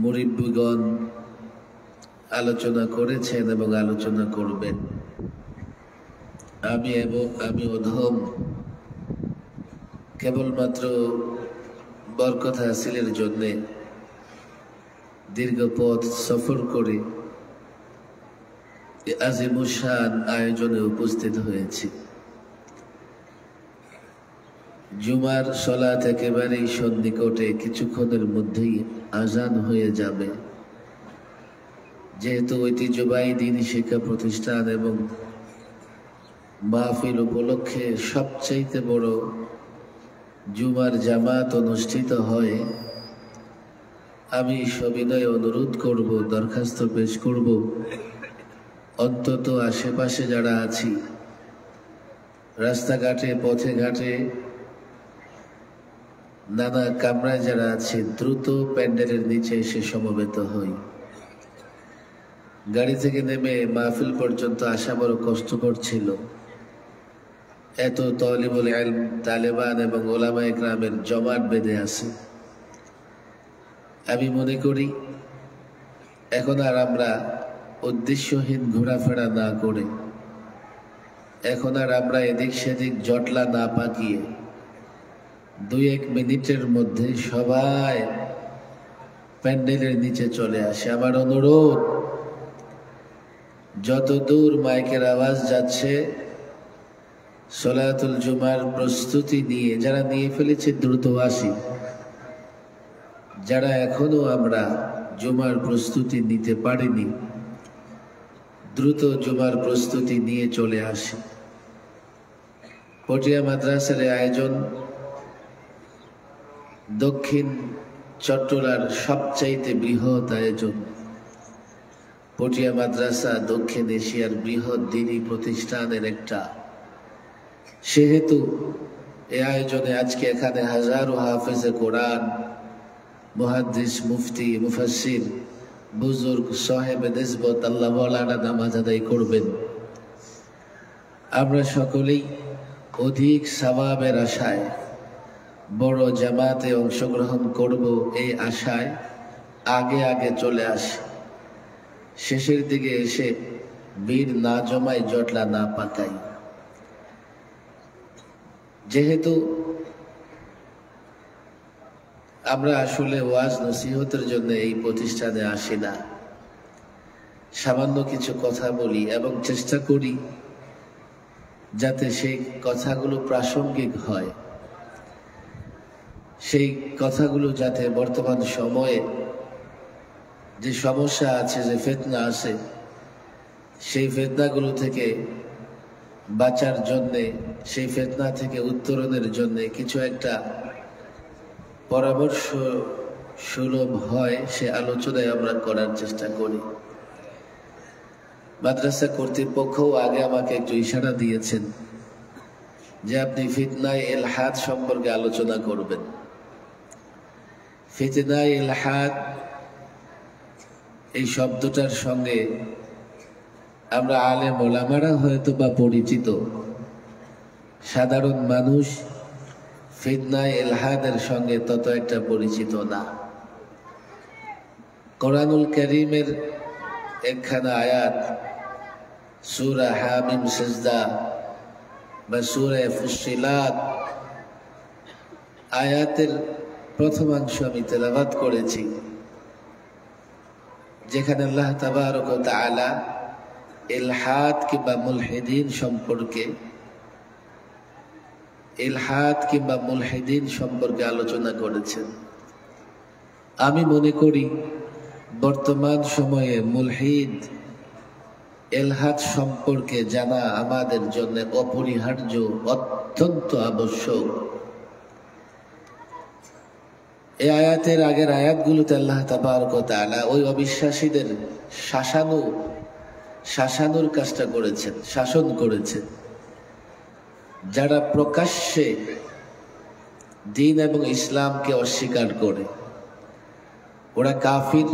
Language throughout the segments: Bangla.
মুরিব্বিগণ আলোচনা করেছেন এবং আলোচনা করবেন। আমি অধম কেবলমাত্র বরকত হাসিলের জন্য দীর্ঘ পথ সফর করে আজিমুশান আয়োজনে উপস্থিত হয়েছি। জুমার সলাত একেবারেই সন্নিকটে, কিছুক্ষণের মধ্যেই আজান হয়ে যাবে। যেহেতু ঐতিহ্যবাহী দ্বীনি শিক্ষা প্রতিষ্ঠান এবং মাহফিল উপলক্ষে সবচাইতে বড় জুমার জামাত অনুষ্ঠিত হয়, আমি সবিনয় অনুরোধ করব, দরখাস্ত পেশ করব, অন্তত আশেপাশে যারা আছি, রাস্তাঘাটে পথে ঘাটে নানা কামরায় যারা আছে, দ্রুত প্যান্ডেলের নিচে এসে সমবেত হই। গাড়ি থেকে নেমে মাহফিল পর্যন্ত আসা বড় কষ্টকর ছিল। এত তালিবুল ইলম, তালেবান এবং ওলামা ইকরামের জমাট বেঁধে আছে। আমি মনে করি এখন আর আমরা উদ্দেশ্যহীন ঘোরাফেরা না করে, এখন আর আমরা এদিক সেদিক জটলা না পাকিয়ে 2-1 মিনিটের মধ্যে সবাই প্যান্ডেলের নিচে চলে আসে। আমার অনুরোধ, যত দূর মাইকের আওয়াজ যাচ্ছে, সলাতুল জুমার প্রস্তুতি নিয়ে যারা নিয়ে ফেলেছে দ্রুত আসি। যারা এখনো আমরা জুমার প্রস্তুতি নিতে পারিনি, দ্রুত জুমার প্রস্তুতি নিয়ে চলে আসি। পটিয়া মাদ্রাসার আয়োজন দক্ষিণ চট্টলার সবচাইতে বৃহৎ আয়োজন। পটিয়া মাদ্রাসা দক্ষিণ এশিয়ার বৃহৎ দ্বীনি প্রতিষ্ঠানের একটা। সেহেতু এই আয়োজনে আজকে এখানে হাজারো হাফেজে কোরআন, মুহাদ্দিস, মুফতি, মুফাসসির, বুজুর্গ, সাহেব নিসবত, আল্লাহ ওয়ালারা নামাজ আদায় করবেন। আমরা সকলেই অধিক সওয়াবের আশায় বড় জামাতে অংশগ্রহণ করব, এই আশায় আগে আগে চলে আসি। শেষের দিকে এসে ভিড় না জমাই, জটলা না পাকাই। যেহেতু আমরা আসলে ওয়াজ নসিহতের জন্য এই প্রতিষ্ঠানে আসি না, সামান্য কিছু কথা বলি এবং চেষ্টা করি যাতে সেই কথাগুলো প্রাসঙ্গিক হয়, সেই কথাগুলো যাতে বর্তমান সময়ে যে সমস্যা আছে, যে ফিতনা আছে, সেই ফিতনাগুলো থেকে বাঁচার জন্যে, সেই ফিতনা থেকে উত্তরণের জন্যে কিছু একটা পরামর্শ সুলভ হয়, সে আলোচনায় আমরা করার চেষ্টা করি। মাদ্রাসা কর্তৃপক্ষও আগে আমাকে একটু ইশারা দিয়েছেন যে আপনি ফিতনায়ে ইলহাদ সম্পর্কে আলোচনা করবেন। ফিতনায়ে ইলহাদ এই শব্দটার সঙ্গে আমরা আলেম ওলামারা হয়তো বা পরিচিত, সাধারণ মানুষ ফিতনায়ে ইলহাদের সঙ্গে তত একটা পরিচিত না। কোরআনুল কারীমের একখানা আয়াত, সূরা হামিম সিজদা বা সূরা ফুসসিলাত, আয়াতের প্রথমাংশ আমি তেলাওয়াত করেছি, যেখানে আল্লাহ তাবারক ওয়া তাআলা ইলহাদ কিংবা মুলহিদিন সম্পর্কে আলোচনা করেছেন। আমি মনে করি বর্তমান সময়ে মুলহিদ, ইলহাদ সম্পর্কে জানা আমাদের জন্য অপরিহার্য, অত্যন্ত আবশ্যক। এই আয়াতের আগের আয়াতগুলোতে আল্লাহ তাবারক ওয়া তাআলা ওই অবিশ্বাসীদের শাসানোর কাজটা করেছেন, শাসন করেছেন, যারা প্রকাশ্যে দ্বীন এবং ইসলামকে অস্বীকার করে। ওরা কাফির,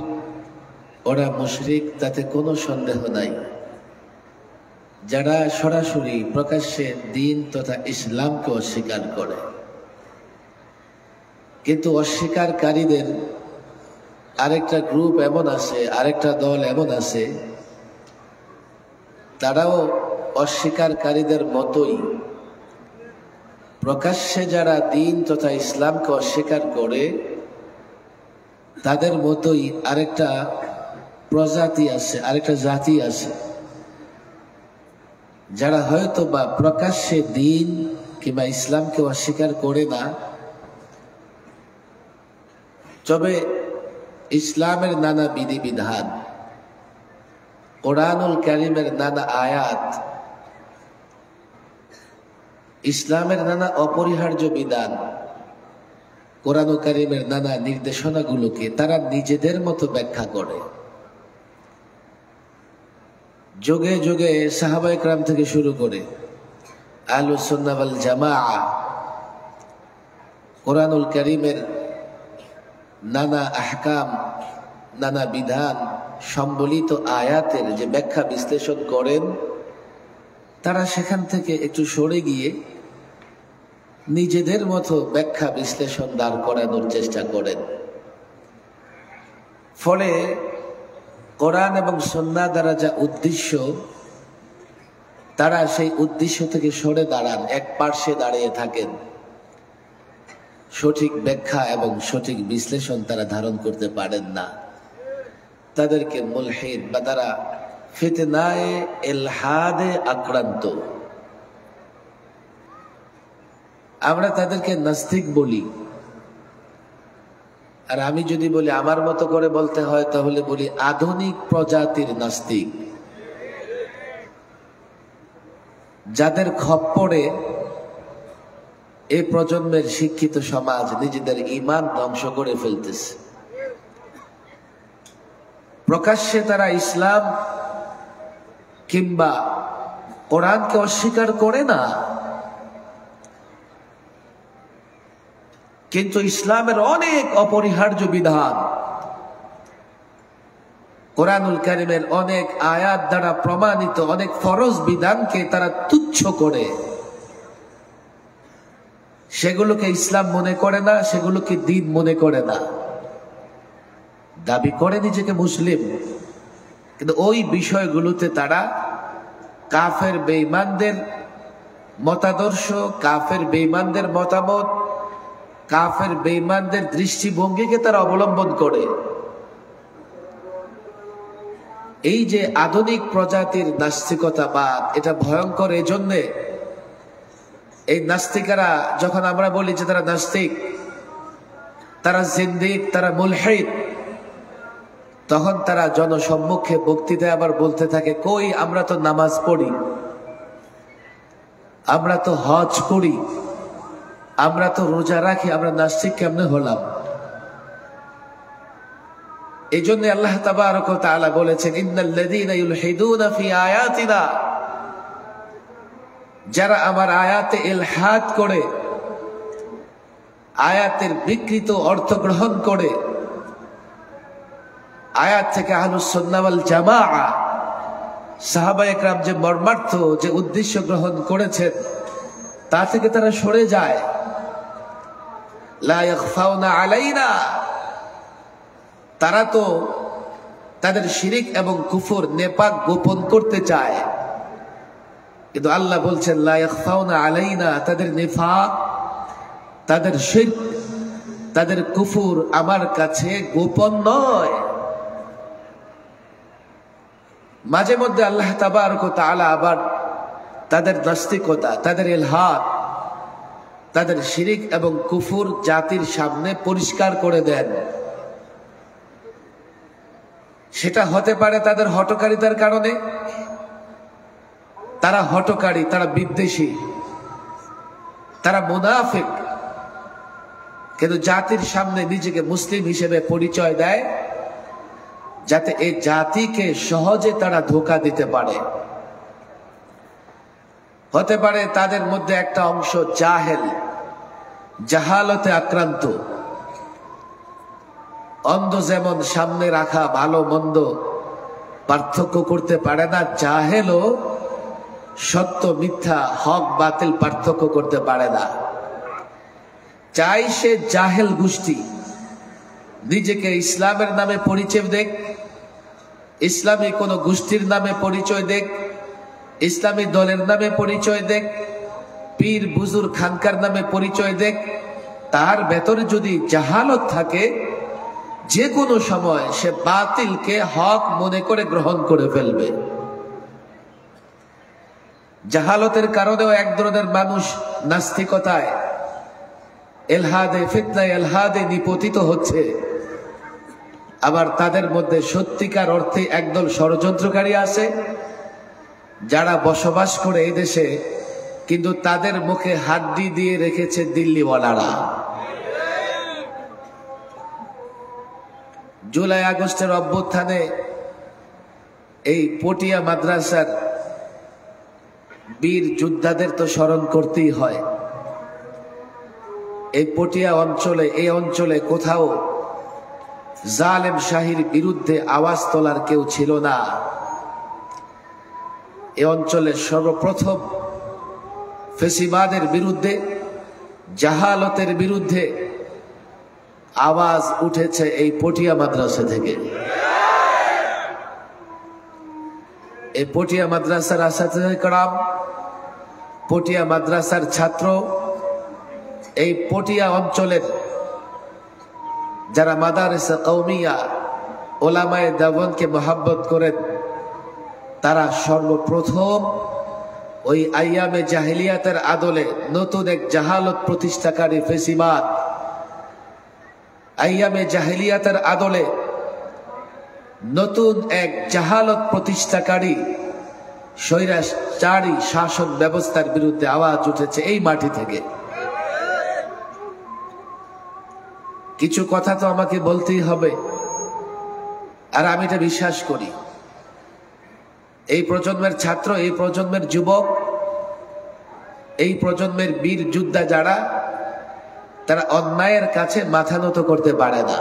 ওরা মুশরিক, তাতে কোনো সন্দেহ নাই। যারা সরাসরি প্রকাশ্যে দ্বীন তথা ইসলামকে অস্বীকার করে, কিন্তু অস্বীকারীদের আরেকটা গ্রুপ এমন আছে, আরেকটা দল এমন আছে, তারাও অস্বীকারীদের মতোই প্রকাশ্যে যারা দিন তথা ইসলামকে অস্বীকার করে তাদের মতোই আরেকটা প্রজাতি আছে, আরেকটা জাতি আছে, যারা হয়তো বা প্রকাশ্যে দিন কিংবা ইসলামকে অস্বীকার করে না, তবে ইসলামের নানা বিধিবিধান, কোরআনুল কারীমের নানা আয়াত, ইসলামের নানা অপরিহার্য বিধান, কোরআনুল কারীমের নানা নির্দেশনাগুলোকে তারা নিজেদের মতো ব্যাখ্যা করে। যুগে যুগে সাহাবায়ে কেরাম থেকে শুরু করে আহলুস সুন্নাহ ওয়াল জামাআহ কোরআনুল কারীমের নানা আহকাম, নানা বিধান সম্বলিত আয়াতের যে ব্যাখ্যা বিশ্লেষণ করেন, তারা সেখান থেকে একটু সরে গিয়ে নিজেদের মতো ব্যাখ্যা বিশ্লেষণ দাঁড় করানোর চেষ্টা করেন। ফলে কোরআন এবং সুন্নাহ দ্বারা যা উদ্দেশ্য, তারা সেই উদ্দেশ্য থেকে সরে দাঁড়ান, এক পার্শ্বে দাঁড়িয়ে থাকেন। সঠিক ব্যাখ্যা এবং সঠিক বিশ্লেষণ তারা ধারণ করতে পারেন না। তাদেরকে মুলহিদ বা তারা ফিতনায়ে ইলহাদে আক্রান্ত। আমরা তাদেরকে নাস্তিক বলি, আর আমি যদি বলি আমার মতো করে বলতে হয় তাহলে বলি আধুনিক প্রজাতির নাস্তিক, যাদের খপ্পরে এই প্রজন্মের শিক্ষিত সমাজ নিজেদের ঈমান ধ্বংস করে ফেলতেছে। প্রকাশ্যে তারা ইসলাম কিংবা কোরআনকে অস্বীকার করে না, কিন্তু ইসলামের অনেক অপরিহার্য বিধান, কোরআনুল কারীমের অনেক আয়াত দ্বারা প্রমাণিত অনেক ফরজ বিধানকে তারা তুচ্ছ করে, সেগুলোকে ইসলাম মনে করে না, সেগুলোকে দ্বীন মনে করে না। দাবি করে নিজেকে মুসলিম, কিন্তু ওই বিষয়গুলোতে তারা কাফের বেঈমানদের মতাদর্শ, কাফের বেঈমানদের মতামত, কাফের বেঈমানদের দৃষ্টিভঙ্গিকে তারা অবলম্বন করে। এই যে আধুনিক প্রজাতির নাস্তিকতাবাদ, এটা ভয়ঙ্কর। এই জন্যে এই নাস্তিকেরা, যখন আমরা বলি যে তারা নাস্তিক, তারা জিন্দিক, তারা মুলহিদ, তখন তারা জনসম্মুখে বক্তৃতায় আবার বলতে থাকে, কই আমরা তো নামাজ পড়ি, আমরা তো হজ করি, আমরা তো রোজা রাখি, আমরা নাস্তিক কেমনে হলাম? এই জন্য আল্লাহ তাবারক ওয়া তাআলা বলেছেন, ইন্নাল্লাযীনা ইউলহিদুনা ফি আয়াতিনা, যারা আমার আয়াতে ইলহাদ করে, আয়াতের বিকৃত অর্থ গ্রহণ করে, আয়াত থেকে আহলুস সুন্নাহ ওয়াল জামাআহ সাহাবায়ে কেরাম যে মর্মার্থ, যে উদ্দেশ্য গ্রহণ করেছেন, তা থেকে তারা সরে যায়। লা ইয়াখফাউনা আলাইনা, তারা তো তাদের শিরিক এবং কুফর নেপাক গোপন করতে চায়, কিন্তু আল্লাহ বলছেন লা ইয়াখফাউনা আলাইনা, তাদের নিফাক, তাদের শিরক, তাদের কুফর আমার কাছে গোপন নয়। মাঝে মধ্যে আল্লাহ তাবারক ওয়া তাআলা আবার তাদের নাস্তিকতা, তাদের ইলহাদ, তাদের শিরিক এবং কুফর জাতির সামনে পরিষ্কার করে দেন। সেটা হতে পারে তাদের হঠকারিতার কারণে, তারা হঠকারী, তারা বিদ্বেষী, তারা মুনাফিক, কিন্তু জাতির সামনে নিজেকে মুসলিম হিসেবে পরিচয় দেয়, যাতে এই জাতিকে সহজে তারা ধোঁকা দিতে পারে। হতে পারে তাদের মধ্যে একটা অংশ জাহেল, জাহালতে আক্রান্ত। অন্ধ যেমন সামনে রাখা ভালো মন্দ পার্থক্য করতে পারে না, জাহেলও সত্য মিথ্যা, হক বাতিল পার্থক্য করতে পারে না। চাই সে জাহেল গোষ্ঠী, নিজেকে ইসলামের নামে পরিচয় দেখ, ইসলামী কোন গোষ্ঠীর নামে পরিচয় দেখ, ইসলামী দলের নামে পরিচয় দেখ, পীর বুজুর খানকার নামে পরিচয় দেখ, তার ভেতরে যদি জাহালত থাকে যে কোনো সময় সে বাতিলকে হক মনে করে গ্রহণ করে ফেলবে। জাহালতের কারণেও এক ধরনের মানুষ নাস্তিকতায়, এলহাদে, ফিতনায় এলহাদে নিপতিত হচ্ছে। আবার তাদের মধ্যে সত্যিকার অর্থে একদল ষড়যন্ত্রকারী আছে যারা বসবাস করে এই দেশে, কিন্তু তাদের মুখে হাড্ডি দিয়ে রেখেছে দিল্লিওয়ালারা। জুলাই আগস্টের অভ্যুত্থানে এই পটিয়া মাদ্রাসার বীর যোদ্ধাদের তো স্মরণ করতেই হয়। এই পটিয়া অঞ্চলে, এই অঞ্চলে কোথাও জালেম শাহীর বিরুদ্ধে আওয়াজ তোলার কেউ ছিল না। এই অঞ্চলে সর্বপ্রথম ফেসিবাদের বিরুদ্ধে, জাহালতের বিরুদ্ধে আওয়াজ উঠেছে এই পটিয়া মাদ্রাসা থেকে। এই পটিয়া মাদ্রাসার আসাতিজে কেরাম, পটিয়া মাদ্রাসার ছাত্র, এই পটিয়া অঞ্চলের যারা মাদারিসে কওমিয়া ওলামায়ে দেওবন্দকে মহব্বত করেন, তারা সর্বপ্রথম ওই আইয়ামে জাহিলিয়াতের আদলে নতুন এক জাহালত প্রতিষ্ঠাকারী ফেসিবাদ, আইয়ামে জাহিলিয়াতের আদলে নতুন এক জাহালত প্রতিষ্ঠাকারী স্বৈরাচারী শাসন ব্যবস্থার বিরুদ্ধে আওয়াজ উঠেছে এই মাটি থেকে। কিছু কথা তো আমাকে বলতেই হবে, আর আমি এটা বিশ্বাস করি। এই প্রজন্মের ছাত্র, এই প্রজন্মের যুবক, এই প্রজন্মের বীর যোদ্ধা যারা, তারা অন্যায়ের কাছে মাথা নত করতে পারে না,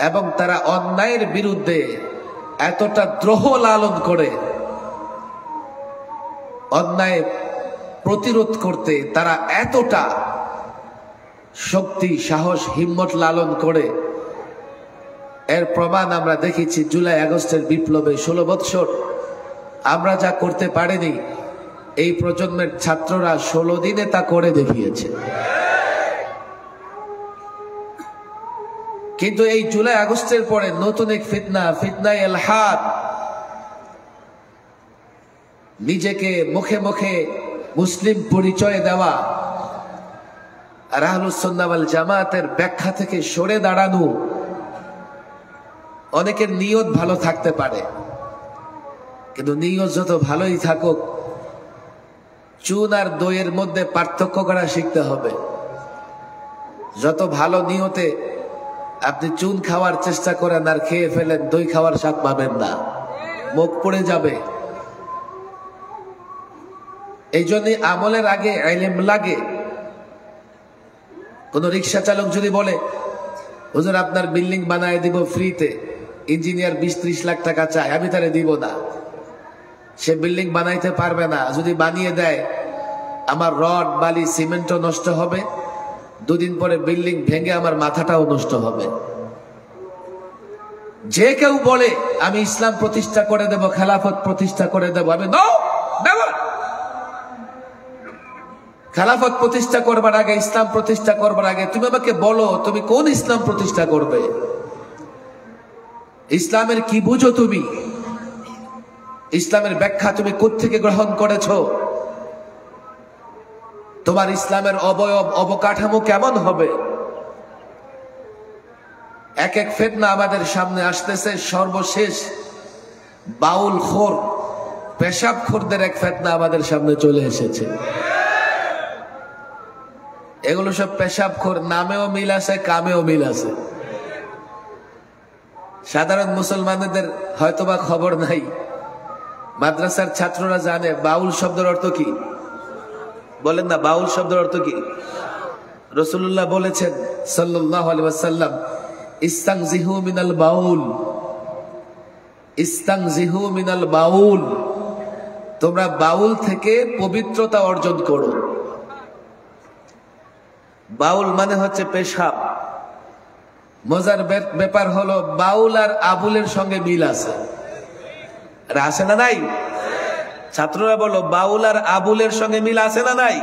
এবং তারা অন্যায়ের বিরুদ্ধে এতটা দ্রোহ লালন করে, অন্যায় প্রতিরোধ করতে তারা এতটা শক্তি, সাহস, হিম্মত লালন করে, এর প্রমাণ আমরা দেখেছি জুলাই আগস্টের বিপ্লবে। 16 বৎসর আমরা যা করতে পারিনি, এই প্রজন্মের ছাত্ররা 16 দিনে তা করে দেখিয়েছে। কিন্তু এই জুলাই আগস্টের পরে নতুন এক ফিতনা, ফিতনায়ে ইলহাদ, নিজেকে মুখে মুখে মুসলিম পরিচয় দেওয়া আর আহলুস সুন্নাহ ওয়াল জামাতের ব্যাখ্যা থেকে সরে দাঁড়ানো। অনেকের নিয়ত ভালো থাকতে পারে, কিন্তু নিয়ত যত ভালোই থাকুক, চুন আর দইয়ের মধ্যে পার্থক্য করা শিখতে হবে। যত ভালো নিয়তে আপনি চুন খাওয়ার চেষ্টা করেন আর খেয়ে ফেলেন, দই খাওয়ার স্বাদ পাবেন না, মুখ পড়ে যাবে। এই জন্য আমলের আগে ইলম লাগে। কোন রিক্সা চালক যদি বলে, হুজুর আপনার বিল্ডিং বানায় দিব ফ্রিতে, ইঞ্জিনিয়ার 20-30 লাখ টাকা চায়, আমি তারে দিব না, সে বিল্ডিং বানাইতে পারবে না। যদি বানিয়ে দেয়, আমার রড, বালি, সিমেন্টও নষ্ট হবে, 2 দিন পরে বিল্ডিং ভেঙে আমার মাথাটাও নষ্ট হবে। যে কেউ বলে আমি ইসলাম প্রতিষ্ঠা করে দেব, খেলাফত প্রতিষ্ঠা করে দেব, আমি নো, নেভার। খেলাফত প্রতিষ্ঠা করবার আগে, ইসলাম প্রতিষ্ঠা করবার আগে তুমি আমাকে বলো তুমি কোন ইসলাম প্রতিষ্ঠা করবে, ইসলামের কি বুঝো তুমি, ইসলামের ব্যাখ্যা তুমি কোত্থেকে গ্রহণ করেছো, তোমার ইসলামের অবয়ব, অবকাঠামো কেমন হবে। এক এক ফিতনা আমাদের সামনে আসতেছে। সর্বশেষ বাউল খোর, পেশাব খোরদের এক ফিতনা আমাদের সামনে চলে এসেছে। এগুলো সব পেশাব খোর, নামেও মিল আছে, কামেও মিল আছে। সাধারণ মুসলমানদের হয়তোবা খবর নাই, মাদ্রাসার ছাত্ররা জানে বাউল শব্দের অর্থ কি। বলেন না, বাউল শব্দের অর্থ কি? রাসূলুল্লাহ বলেছেন সাল্লাল্লাহু আলাইহি ওয়াসাল্লাম, ইস্তানজিহু মিনাল বাউল, ইস্তানজিহু মিনাল বাউল, তোমরা বাউল থেকে পবিত্রতা অর্জন করো। বাউল মানে হচ্ছে পেশাব। মজার ব্যাপার হলো বাউল আর আবুলের সঙ্গে মিল আছে, আছে না নাই? ছাত্ররা বলো, বাউল আর আবুলের সঙ্গে মিল আছে না নাই?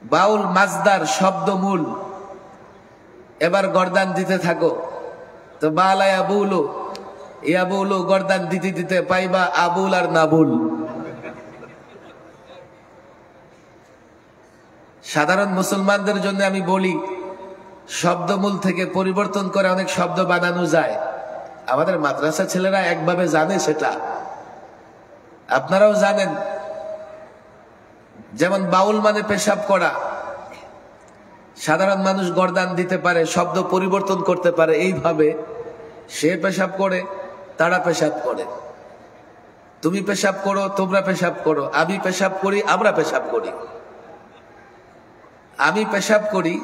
বাউল মাজদার শব্দমূল। এবার গর্দান দিতে থাকো, তো বালা ইয়াবুলু ইয়াবুলু গর্দান দিতে দিতে পাইবা আবুল আর নাবুল। সাধারণ মুসলমানদের জন্য আমি বলি, শব্দমূল থেকে পরিবর্তন করে অনেক শব্দ বানানো যায়। আমাদের মাদ্রাসা ছেলেরা একভাবে জানে, সেটা আপনারাও জানেন। যেমন বাউল মানে পেশাব করা, সাধারণ মানুষ গর্দান দিতে পারে, শব্দ পরিবর্তন করতে পারে। এইভাবে সে পেশাব করে, তারা পেশাব করে, তুমি পেশাব করো, তোমরা পেশাব করো, আমি পেশাব করি, আমরা পেশাব করি। আমি পেশাব করি,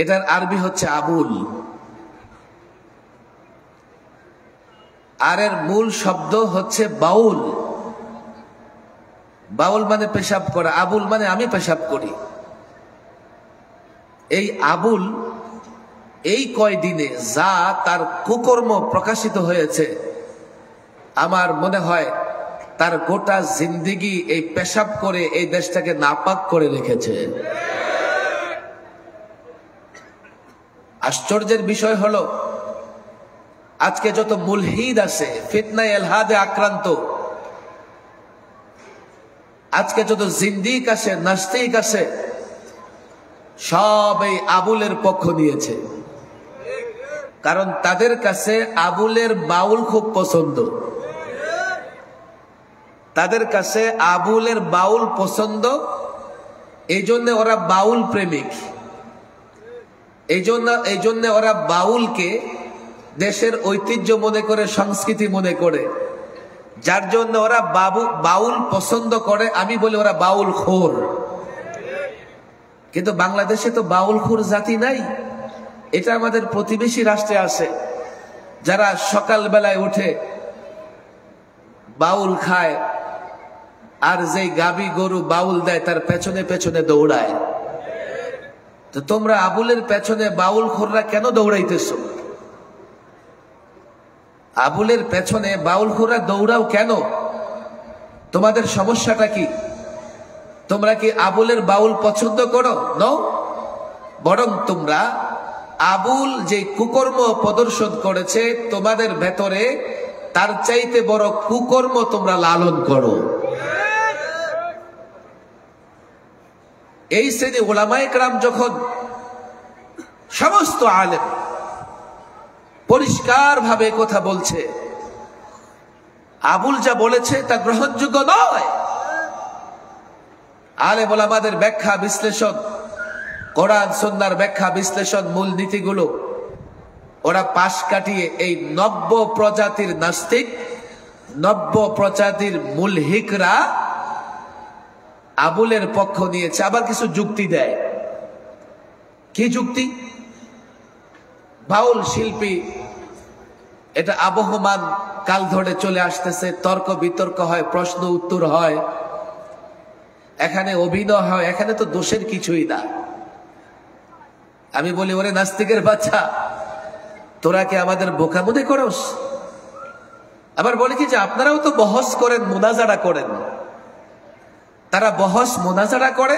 এটার আরবি হচ্ছে আবুল, আর এর মূল শব্দ হচ্ছে বাউল। বাউল মানে পেশাব করা, আবুল মানে আমি পেশাব করি। এই আবুল এই কয়দিনে যা তার কুকর্ম প্রকাশিত হয়েছে, আমার মনে হয় তার গোটা জিন্দেগি এই পেশাব করে এই দেশটাকে নাপাক করে রেখেছে। আশ্চর্যের বিষয় হলো, আজকে যত মুলহিদ আছে, ফিতনায় এলহাদে আক্রান্ত, আজকে যত জিন্দিক আছে, নাস্তিক আছে, সব এই আবুলের পক্ষ নিয়েছে। কারণ তাদের কাছে আবুলের বাউল খুব পছন্দ, তাদের কাছে আবুলের বাউল পছন্দ। এই জন্য ওরা বাউল প্রেমিক, এই জন্য ওরা বাউলকে দেশের ঐতিহ্য মনে করে, সংস্কৃতি মনে করে, যার জন্য ওরা বাউল পছন্দ করে। আমি বলি ওরা বাউল খোর। কিন্তু বাংলাদেশে তো বাউল খোর জাতি নাই। এটা আমাদের প্রতিবেশী রাষ্ট্রে আছে, যারা সকাল বেলায় উঠে বাউল খায়, আর যেই গাবি গরু বাউল দেয় তার পেছনে পেছনে দৌড়ায়। তো তোমরা আবুলের পেছনে বাউল খোররা কেন দৌড়াইতেছ? আবুলের পেছনে বাউল খোররা দৌড়াও কেন? তোমাদের সমস্যাটা কি? তোমরা কি আবুলের বাউল পছন্দ করো? নও, বরং তোমরা আবুল যে কুকর্ম প্রদর্শন করেছে তোমাদের ভেতরে, তার চাইতে বড় কুকর্ম তোমরা লালন করো। এই শ্রেণী ওলামায়ে কেরাম যখন, সমস্ত আলেম পরিষ্কার ভাবে কথা বলছে, আবুল যা বলেছে তা গ্রহণযোগ্য নয়। আলেম ওলামাদের ব্যাখ্যা বিশ্লেষণ, কোরআন সুন্নাহর ব্যাখ্যা বিশ্লেষণ, মূল নীতিগুলো ওরা পাশ কাটিয়ে এই নব্য প্রজাতির নাস্তিক, নব্য প্রজাতির মুলহিকরা আবুলের পক্ষ নিয়েছে। আবার কিছু যুক্তি দেয়। কি যুক্তি? বাউল শিল্পী, এটা আবহমান কাল ধরে চলে আসতেছে, তর্ক বিতর্ক হয়, প্রশ্ন উত্তর হয়, এখানে অভিনয় হয়, এখানে তো দোষের কিছুই না। আমি বলি, ওরে নাস্তিকের বাচ্চা, তোরা কি আমাদের বোকা মনে করস? আবার বলি কি যে আপনারাও তো বহস করেন, মুনাজারা করেন। তারা বহস মুনাজারা করে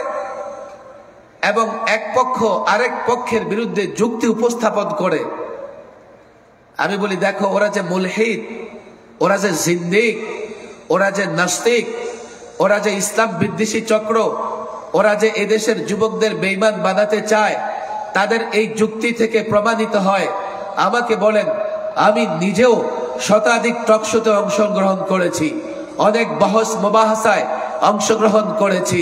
এবং এক পক্ষ আরেক পক্ষের বিরুদ্ধে যুক্তি উপস্থাপন করে। আমি বলি, দেখো, ওরা যে মুলহিদ, ওরা যে জিন্দিক, ওরা যে নাস্তিক, ওরা যে ইসলাম বিদ্বেষী চক্র, ওরা যে এদেশের যুবকদের বেঈমান বানাতে চায়, তাদের এই যুক্তি থেকে প্রমাণিত হয়। আমাকে বলেন, আমি নিজেও শতাধিক টকশোতে অংশগ্রহণ করেছি, অনেক বহস মুবাহাসায় অংশগ্রহণ করেছি,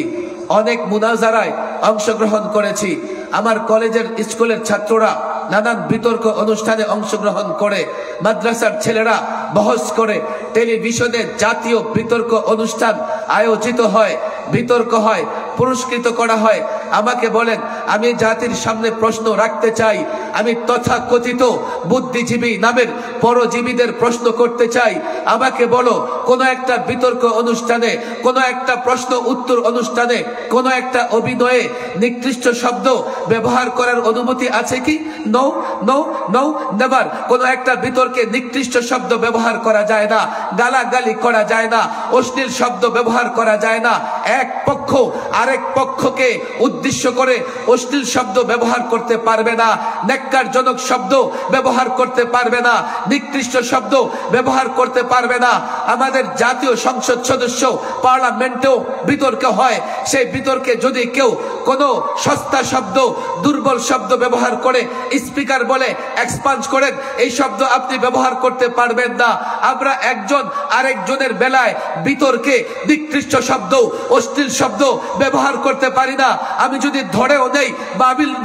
অনেক মুনাজারায় অংশগ্রহণ করেছি। আমার কলেজের স্কুলের ছাত্ররা নানান বিতর্ক অনুষ্ঠানে অংশগ্রহণ করে, মাদ্রাসার ছেলেরা বহস করে, টেলিভিশনে জাতীয় বিতর্ক অনুষ্ঠান আয়োজিত হয়, বিতর্ক হয়, পুরস্কৃত করা হয়। আমাকে বলেন, আমি জাতির সামনে প্রশ্ন রাখতে চাই, আমি তথাকথিত বুদ্ধিজীবী নামের পরজীবীদের প্রশ্ন করতে চাই, আমাকে বলো কোন একটা বিতর্ক অনুষ্ঠানে, কোন একটা প্রশ্ন উত্তর অনুষ্ঠানে, কোন একটা অভিনয়ে নিকৃষ্ট শব্দ ব্যবহার করার অনুমতি আছে কি? No no no, never. কোন একটা বিতর্কে নিকৃষ্ট শব্দ ব্যবহার করা যায় না, গালাগালি করা যায় না, অশ্লীল শব্দ ব্যবহার করা যায় না। এক পক্ষ আরেক পক্ষকে উদ্দেশ্য করে অশ্লীল শব্দ ব্যবহার করতে পারবে না, ন্যাক্কারজনক শব্দ ব্যবহার করতে পারবে না, নিকৃষ্ট শব্দ ব্যবহার করতে পারবে না। আমাদের জাতীয় সংসদ সদস্য পার্লামেন্টেও বিতর্ক হয়, সেই বিতর্কে যদি কেউ কোনো সস্তা শব্দ, দুর্বল শব্দ ব্যবহার করে, স্পিকার বলে এক্সপাঞ্জ করেন, এই শব্দ আপনি ব্যবহার করতে পারবেন না। আমরা একজন আরেকজনের বেলায় বিতর্কে নিকৃষ্ট শব্দ, অশ্লীল শব্দ ব্যবহার করতে পারি না। আমি যদি ধরেও নেই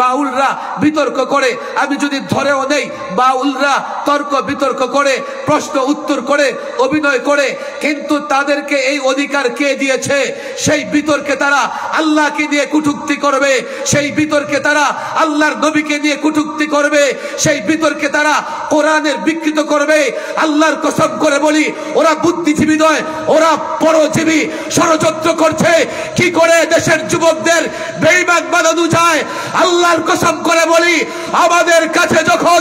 বাউলরা বিতর্ক করে, আমি যদি ধরেও নেই বাউলরা তর্ক বিতর্ক করে, প্রশ্ন উত্তর করে, অভিনয় করে, কিন্তু তাদেরকে এই অধিকার কে দিয়েছে? সেই বিতর্কে তারা আল্লাহকে নিয়ে কটূক্তি করবে, সেই বিতর্কে তারা আল্লাহর নবীকে নিয়ে কটূক্তি করবে, সেই বিতর্কে তারা কোরআনের বিকৃত করবে। আল্লাহর কসম করে বলি, ওরা বুদ্ধিজীবী নয়, ওরা পরজীবী। ষড়যন্ত্র করছে কি করে দেশের যুবকদের বেঈমান বানানো যায়। আল্লাহর কসম করে বলি, আমাদের কাছে যখন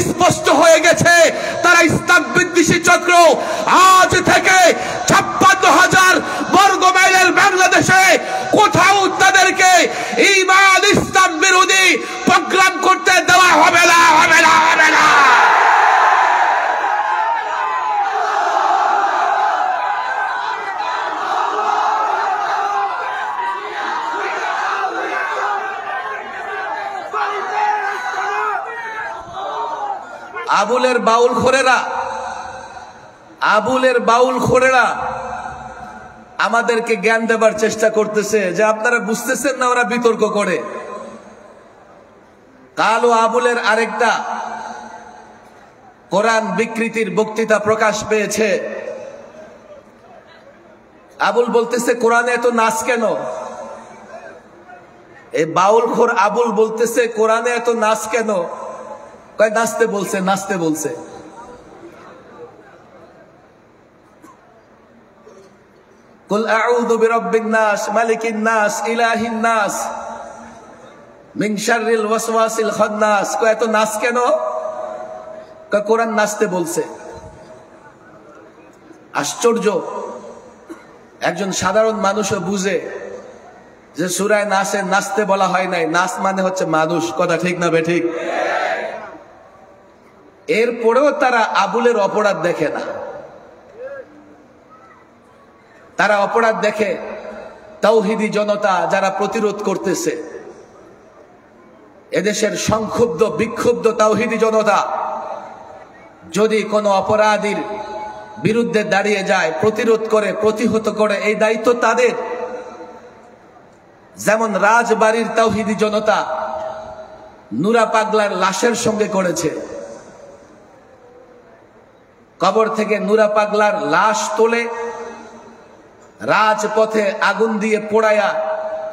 স্পষ্ট হয়ে গেছে তারা ইসলাম বিদ্বেষী চক্র, আজ থেকে 56,000 বর্গ মাইলের বাংলাদেশে কোথাও তাদেরকে ঈমান ইসলাম বিরোধী প্রোগ্রাম করতে দেওয়া হবে না, হবে না, হবে না। আবুলের বাউল খোরেরা আমাদেরকে জ্ঞান দেবার চেষ্টা করতেছে যে আপনারা বুঝতেছেন না ওরা বিতর্ক করে। কালো আবুলের আরেকটা কোরআন বিকৃতির বক্তৃতা প্রকাশ পেয়েছে। আবুল বলতেছে কোরআনে এত নাচ কেন? এই বাউল খোর আবুল বলতেছে কোরআনে এত নাচ কেন? কয় নাচতে বলছে, নাচতে বলছে। কুল আউযু বিরাব্বিন নাস মালিকিন নাস ইলাহিন নাস মিন শাররিল ওয়াসওয়াসিল খান্নাস। কয় এত নাচ কেন? কয় কোরআন নাচতে বলছে। আশ্চর্য, একজন সাধারণ মানুষও বুঝে যে সূরায় নাসে নাচতে বলা হয় নাই, নাচ মানে হচ্ছে মানুষ। কথা ঠিক না বেঠিক? এরপরেও তারা আবুলের অপরাধ দেখে না, তারা অপরাধ দেখে তাওহীদি জনতা যারা প্রতিরোধ করতেছে, এদেশের সংক্ষুব্ধ বিক্ষুব্ধ তাওহীদি জনতা যদি কোনো অপরাধীর বিরুদ্ধে দাঁড়িয়ে যায়, প্রতিরোধ করে, প্রতিহত করে, এই দায়িত্ব তাদের। যেমন রাজবাড়ির তাওহীদি জনতা নুরা পাগলার লাশের সঙ্গে করেছে। কবর থেকে নুরা পাগলার লাশ তোলে, রাজপথে আগুন দিয়ে পোড়ায়া,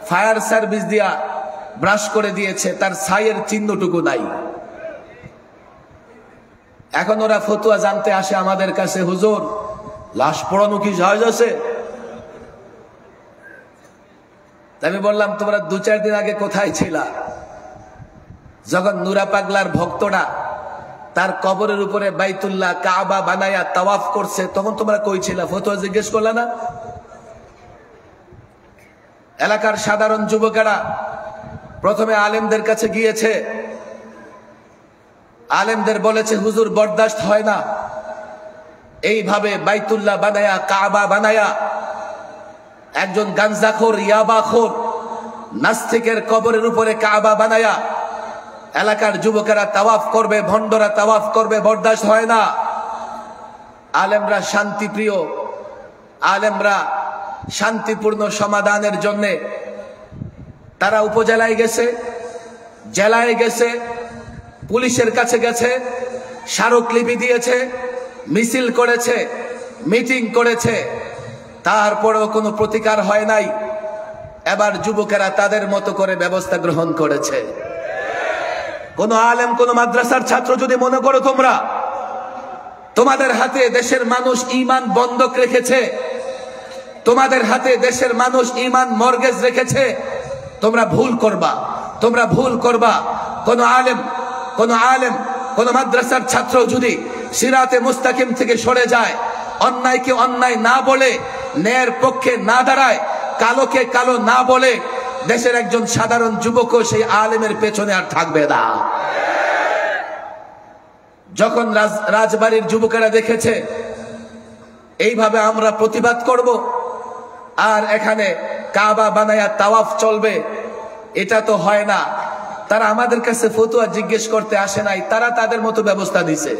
ফায়ার সার্ভিস দিয়া ব্রাশ করে দিয়েছে, তার ছাইয়ের চিহ্নটুকু নাই। এখন ওরা ফতুয়া জানতে আসে আমাদের কাছে, হুজুর লাশ পোড়ানো কি জায়েজ আছে? আমি বললাম তোমরা 2-4 দিন আগে কোথায় ছিলা? যখন নুরা পাগলার ভক্তরা তার কবরের উপরে বাইতুল্লাহ কাবা বানায়া তাওয়াফ করছে, তখন তোমরা কই ছিলা? ফতোয়া জিজ্ঞেস করলা না? এলাকার সাধারণ যুবকেরা প্রথমে আলেমদের কাছে গিয়েছে, আলেমদের বলেছে হুজুর বরদাস্ত হয় না এইভাবে বাইতুল্লাহ বানায়া কাবা বানায়া একজন গাঞ্জাখোর, ইয়াবাখোর, নাস্তিকের কবরের উপরে কাবা বানায়া এলাকার যুবকেরা তাওয়াফ করবে, ভণ্ডরা তাওয়াফ করবে, বরদাস্ত হয় না। আলেমরা শান্তিপ্রিয়, আলেমরা শান্তিপূর্ণ সমাধানের জন্য তারা উপজেলায় গেছে, জেলায় গেছে, পুলিশের কাছে গেছে, স্মারকলিপি দিয়েছে, মিছিল করেছে, মিটিং করেছে, তারপরেও কোনো প্রতিকার হয় নাই। এবার যুবকেরা তাদের মতো করে ব্যবস্থা গ্রহণ করেছে। কোন আলেম কোন মাদ্রাসার ছাত্র যদি মনে করো তোমরা তোমাদের হাতে দেশের মানুষ ঈমান বন্ধক রেখেছে, তোমাদের হাতে দেশের মানুষ ঈমান মর্গেজ রেখেছে, তোমরা ভুল করবা, তোমরা ভুল করবা। কোন আলেম কোন মাদ্রাসার ছাত্র যদি সিরাতে মুস্তাকিম থেকে সরে যায়, অন্যায়কে অন্যায় না বলে, ন্যায়ের পক্ষে না দাঁড়ায়, কালোকে কালো না বলে, দেশের একজন সাধারণ যুবকও সেই আলেমের পেছনে আর থাকবে না। যখন রাজবাড়ির যুবকেরা দেখেছে এইভাবে আমরা প্রতিবাদ করব আর এখানে কাবা বানায়া তাওয়াফ চলবে, এটা তো হয় না, তারা আমাদের কাছে ফতোয়া জিজ্ঞেস করতে আসে নাই, তারা তাদের মতো ব্যবস্থা নিছে।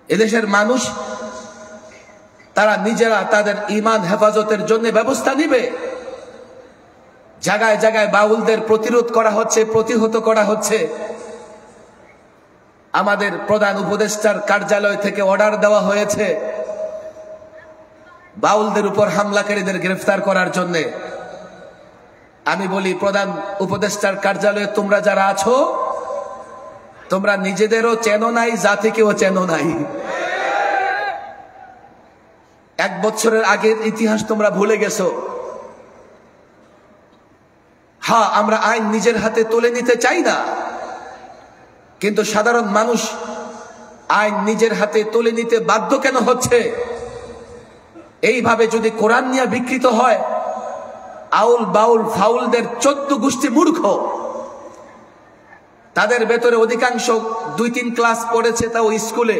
এদেশের মানুষ তারা নিজেরা তাদের ঈমান হেফাজতের জন্য ব্যবস্থা নিবে। জায়গায় জায়গায় বাউলদের প্রতিরোধ করা হচ্ছে, প্রতিহত করা হচ্ছে। আমাদের প্রধান উপদেষ্টার কার্যালয় থেকে অর্ডার দেওয়া হয়েছে বাউলদের উপর হামলাকারীদের গ্রেফতার করার জন্য। আমি বলি, প্রধান উপদেষ্টার কার্যালয়ে তোমরা যারা আছো, তোমরা নিজেদেরও চেনো নাই, জাতিকেও চেনো নাই। 1 বছরের আগের ইতিহাস তোমরা ভুলে গেছো। হ্যাঁ, আমরা আইন নিজের হাতে তুলে নিতে চাই না, কিন্তু সাধারণ মানুষ আইন নিজের হাতে তুলে নিতে বাধ্য কেন হচ্ছে? এইভাবে যদি কোরআন নিয়ে বিকৃত হয়, আউল বাউল ফাউলদের 14 গোষ্ঠী মূর্খ। তাদের ভেতরে অধিকাংশ 2-3 ক্লাস পড়েছে, তাও স্কুলে।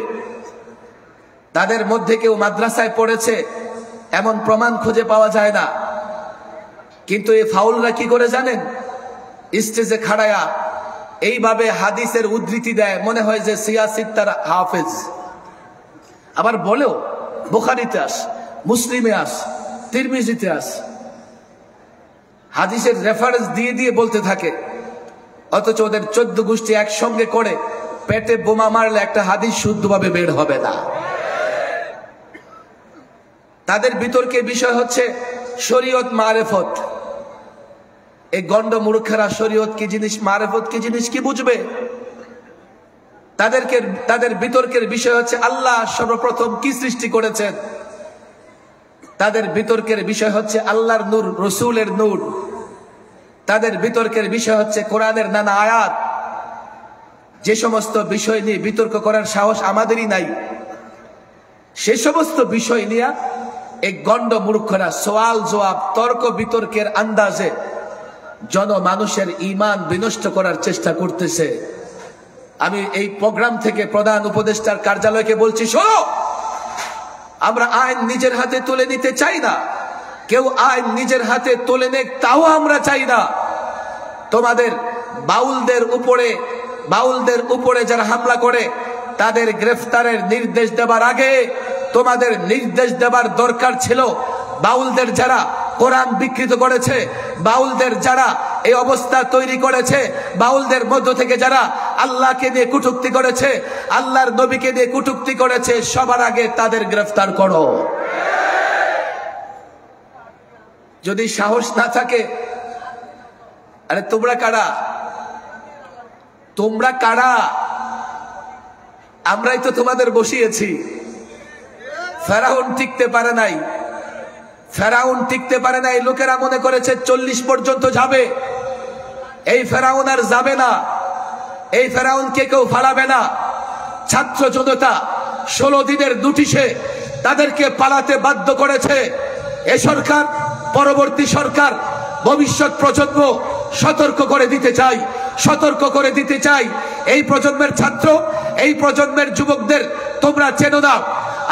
তাদের মধ্যে কেউ মাদ্রাসায় পড়েছে এমন প্রমাণ খুঁজে পাওয়া যায় না। কিন্তু এই ফাউলরা কি করে জানেন? স্টেজে খাড়ায়া এইভাবে হাদিসের উদ্ধৃতি দেয়, মনে হয় যে সিয়াসিত তার হাফেজ। আবার বলেও বুখারীতে আস, মুসলিমে আস, তিরমিজিতে আস, হাদিসের রেফারেন্স দিয়ে দিয়ে বলতে থাকে। অথচ ওদের 14 গোষ্ঠী একসঙ্গে করে পেটে বোমা মারলে একটা হাদিস শুদ্ধভাবে বের হবে না। তাদের বিতর্কের বিষয় হচ্ছে শরীয়ত মারেফত। এই গন্ড মূর্খেরা শরীয়ত কি জিনিস, মারেফত কি জিনিস কি বুঝবে? তাদের বিতর্কের বিষয় হচ্ছে আল্লাহ সর্বপ্রথম কি সৃষ্টি করেছেন। তাদের বিতর্কের বিষয় হচ্ছে আল্লাহর নূর, রসুলের নূর। তাদের বিতর্কের বিষয় হচ্ছে কোরআনের নানা আয়াত। যে সমস্ত বিষয় নিয়ে বিতর্ক করার সাহস আমাদেরই নাই, সে সমস্ত বিষয় নিয়ে এই গন্ড মূর্খরা সওয়াল জবাব, তর্ক বিতর্কের আন্দাজে জনমানুষের ঈমান বিনষ্ট করার চেষ্টা করতেছে। আমি এই প্রোগ্রাম থেকে প্রধান উপদেষ্টার কার্যালয়কে বলছি, শোনো, আমরা আইন নিজের হাতে তুলে নিতে চাই না। কেউ আইন নিজের হাতে তুলে নেক, তাও আমরা চাই না। তোমাদের বাউলদের উপরে যারা হামলা করে তাদের গ্রেফতারের নির্দেশ দেবার আগে তোমাদের নির্দেশ দেবার দরকার ছিল বাউলদের যারা কোরআন বিকৃত করেছে, বাউলদের যারা এই অবস্থা তৈরি করেছে, বাউলদের মধ্য থেকে যারা আল্লাহকে নিয়ে কটূক্তি করেছে, আল্লাহর নবীকে নিয়ে কটূক্তি করেছে, সবার আগে তাদের গ্রেফতার করো। যদি সাহস না থাকে, আরে তোমরা কারা? তোমরা কারা? আমরাই তো তোমাদের বসিয়েছি। ফেরাউন টিকতে পারে নাই, ফেরাউন টিকতে পারে নাই। লোকেরা মনে করেছে 40 পর্যন্ত যাবে। এই ফেরাউন আর যাবে না। এই ফেরাউনকে কেউ ফালাবে না। ছাত্র জনতা 16 দিনের নোটিশে তাদেরকে পালাতে বাধ্য করেছে। এই সরকার, পরবর্তী সরকার, ভবিষ্যৎ প্রজন্ম সতর্ক করে দিতে চাই, সতর্ক করে দিতে চাই। এই প্রজন্মের ছাত্র, এই প্রজন্মের যুবকদের তোমরা চেনো না।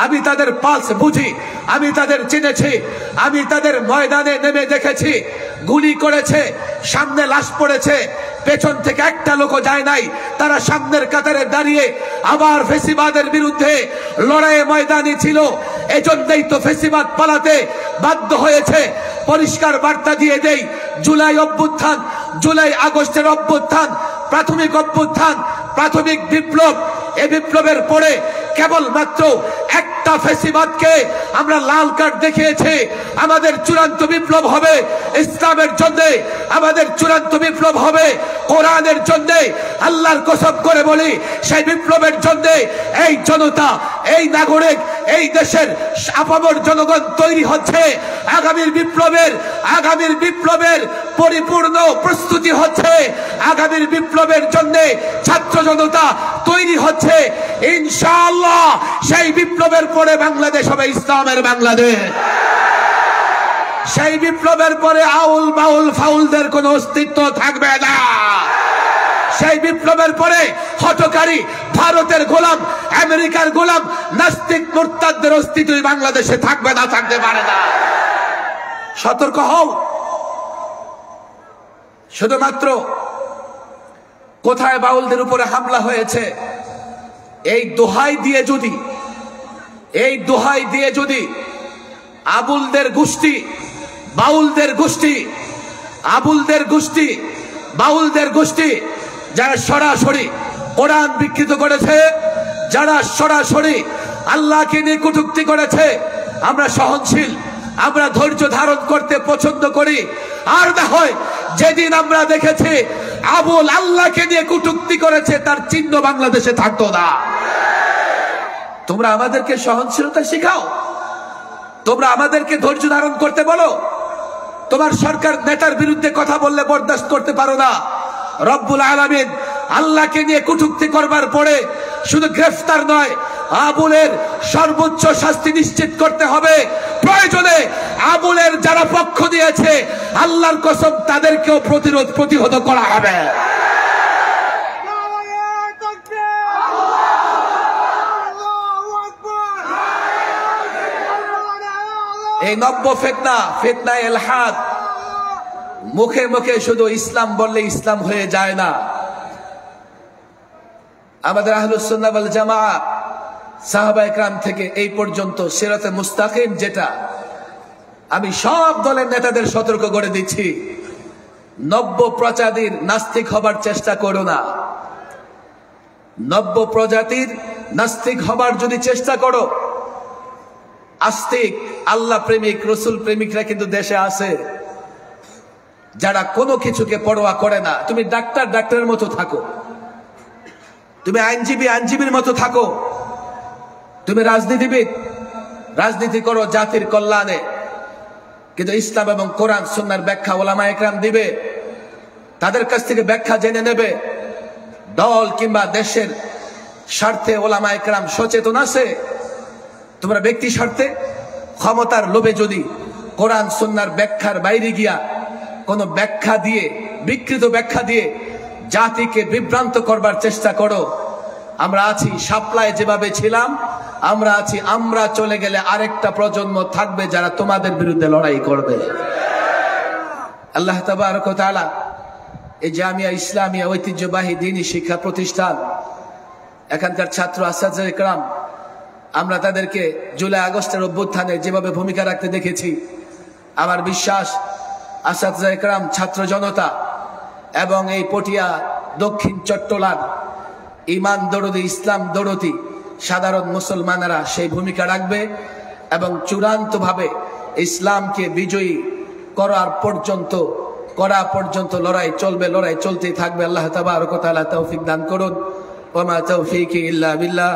আমি তাদের পালস বুঝি, আমি তাদের চিনেছি, আমি তাদের ময়দানে নেমে দেখেছি। গুলি করেছে, সামনে লাশ পড়েছে, পেছন থেকে একটা লোকও যায় নাই। তারা সামনের কাতারে দাঁড়িয়ে আবার ফেসিবাদের বিরুদ্ধে লড়াইয়ে ময়দানি ছিল। এজন্যই তো ফেসিবাদ পালাতে বাধ্য হয়েছে। পরিষ্কার বার্তা দিয়ে দেই, জুলাই অভ্যুত্থান, জুলাই আগস্টের অভ্যুত্থান, প্রাথমিক অভ্যুত্থান, প্রাথমিক বিপ্লব, এই বিপ্লবের পরে কেবলমাত্র একটা একটা ফ্যাসিবাদকে আমরা লাল কার্ড দেখিয়েছি। আমাদের চূড়ান্ত বিপ্লব হবে ইসলামের জন্য, আমাদের চূড়ান্ত বিপ্লব হবে কোরআনের জন্য। আল্লাহর কসম করে বলি, সেই বিপ্লবের জন্য এই জনতা, এই নাগরিক, এই দেশের আপামর জনগণ তৈরি হচ্ছে। আগামীর বিপ্লবের পরিপূর্ণ প্রস্তুতি হচ্ছে। আগামীর বিপ্লবের জন্য ছাত্র জনতা তৈরি হচ্ছে। ইনশাআল্লাহ সেই বিপ্লবের পরে বাংলাদেশ হবে ইসলামের বাংলাদেশ। সেই বিপ্লবের পরে আউল বাউল ফাউলদের কোনো অস্তিত্ব থাকবে না। সেই বিপ্লবের পরে হঠকারী ভারতের গোলাম, আমেরিকার গোলাম, নাস্তিক মুরতাদদের অস্তিত্ব বাংলাদেশে থাকবে না, থাকতে পারে না। সতর্ক হও। শুধুমাত্র কোথায় বাউলদের উপরে হামলা হয়েছে এই দোহাই দিয়ে যদি আবুলদের গোষ্ঠী, বাউলদের গোষ্ঠী যারা সরাসরি কোরআন বিকৃত করেছে, যারা সরাসরি আল্লাহকে নিয়ে কটূক্তি করেছে, আমরা সহনশীল, আমরা ধৈর্য ধারণ করতে পছন্দ করি। আর না হয় যেদিন আমরা দেখেছি আবুল আল্লাহকে নিয়ে কটূক্তি করেছে, তার চিহ্ন বাংলাদেশে থাকতো না। তোমরা আমাদেরকে সহনশীলতা শেখাও, তোমরা আমাদেরকে ধৈর্য ধারণ করতে বলো। তোমার সরকার নেতার বিরুদ্ধে কথা বললে বরদাস্ত করতে পারো না। রব্বুল আলামিন আল্লাহকে নিয়ে কটূক্তি করবার পরে শুধু গ্রেফতার নয়, আবুলের সর্বোচ্চ শাস্তি নিশ্চিত করতে হবে। প্রয়োজনে আবুলের যারা পক্ষ দিয়েছে, আল্লাহর কসম তাদেরকেও প্রতিহত করা হবে। এই নব্য ফিতনা ইলহাদ, মুখে মুখে শুধু ইসলাম বললে ইসলাম হয়ে যায় না। আমাদের আহলুস সুন্নাহ ওয়াল জামাআহ সাহাবায়ে কেরাম থেকে এই পর্যন্ত সিরাতে মুস্তাকিম, যেটা আমি সব দলের নেতাদের সতর্ক করে দিচ্ছি, নব্য প্রজাতির নাস্তিক হবার চেষ্টা করো না। নব্য প্রজাতির নাস্তিক হবার যদি চেষ্টা করো, আস্তিক আল্লাহ প্রেমিক রসুল প্রেমিকরা কিন্তু দেশে আছে, যারা কোনো কিছুকে পরোয়া করে না। তুমি ডাক্তারের মতো থাকো, তুমি আইনজীবীর মতো থাকো, তুমি রাজনীতি করো জাতির কল্যাণে, কিন্তু ইসলাম এবং কোরআন সুন্নাহর ব্যাখ্যা ওলামায়ে কেরাম দিবে, তাদের কাছ থেকে ব্যাখ্যা জেনে নেবে। দল কিংবা দেশের স্বার্থে ওলামায়ে কেরাম সচেতন আছে। তোমরা ব্যক্তি স্বার্থে, ক্ষমতার লোভে যদি কোরআন সুন্নাহর ব্যাখ্যার বাইরে গিয়া কোন ব্যাখ্যা দিয়ে, বিকৃত ব্যাখ্যা দিয়ে জাতিকে বিভ্রান্ত করবার চেষ্টা করো, আমরা আছি শাপলায় যেভাবে ছিলাম আমরা আছি, আমরা চলে গেলে আরেকটা প্রজন্ম থাকবে যারা তোমাদের বিরুদ্ধে লড়াই করবে। আল্লাহ তাবারক ওয়া তাআলা এই জামিয়া ইসলামিয়া ঐতিহ্যবাহী দ্বীনি শিক্ষা প্রতিষ্ঠান, এখানকার ছাত্র আসাদে کرام, আমরা তাদেরকে জুলাই আগস্টের অভ্যুত্থানে যেভাবে ভূমিকা রাখতে দেখেছি, আমার বিশ্বাস আসাদে کرام, ছাত্র জনতা এবং এই পটিয়া দক্ষিণ চট্টলার ইমান দরদি, ইসলাম দরদি সাধারণ মুসলমানেরা সেই ভূমিকা রাখবে এবং চূড়ান্তভাবে ইসলামকে বিজয়ী করা পর্যন্ত লড়াই চলবে, লড়াই চলতেই থাকবে। আল্লাহ তাবারক ওয়া তাআলা তৌফিক দান করুন। ওয়া মা তৌফিকি ইল্লা বিল্লাহ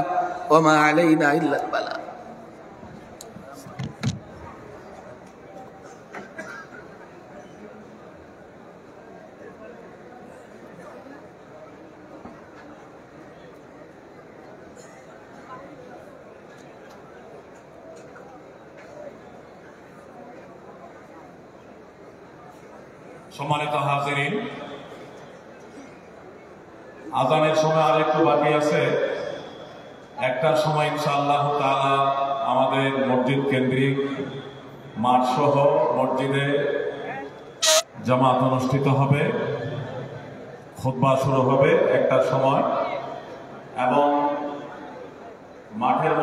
ওয়া মা আলাইনা ইল্লাল বালাগ। সম্মানিত হাজিরিন, আযানের সময় আর একটু বাকি আছে। একটার সময় ইনশাআল্লাহ তাআলা আমাদের মসজিদ কেন্দ্রিক মাঠ সহ মসজিদে জামাত অনুষ্ঠিত হবে, খুতবা শুরু হবে একটার সময়, এবং মাঠের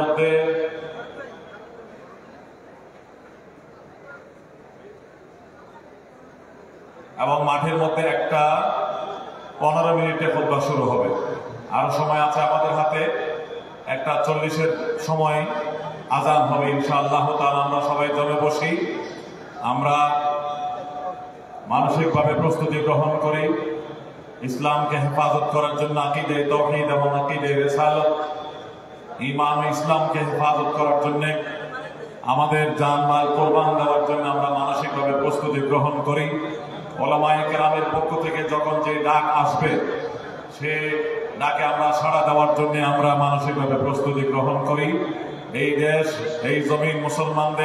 মধ্যে একটা 15 মিনিটে খুতবা শুরু হবে। আরো সময় আছে আমাদের হাতে, 1:40-এর সময় আজান হবে ইনশাআল্লাহ তাআলা। আমরা সবাই জমে বসি, আমরা মানসিকভাবে প্রস্তুতি গ্রহণ করি ইসলামকে হেফাজত করার জন্য। আকীদে তাওহীদ এবং আকীদে রিসালাত, ঈমান ও ইসলামকে হেফাজত করার জন্য, আমাদের জানমাল কোরবান দেওয়ার জন্য আমরা মানসিকভাবে প্রস্তুতি গ্রহণ করি। ওলামায়ে কেরামের পক্ষ থেকে যখন যে ডাক আসবে, সে ডাকে আমরা সাড়া দেওয়ার জন্য আমরা মানসিকভাবে প্রস্তুতি গ্রহণ করি। এই দেশ, এই জমিন মুসলমানদের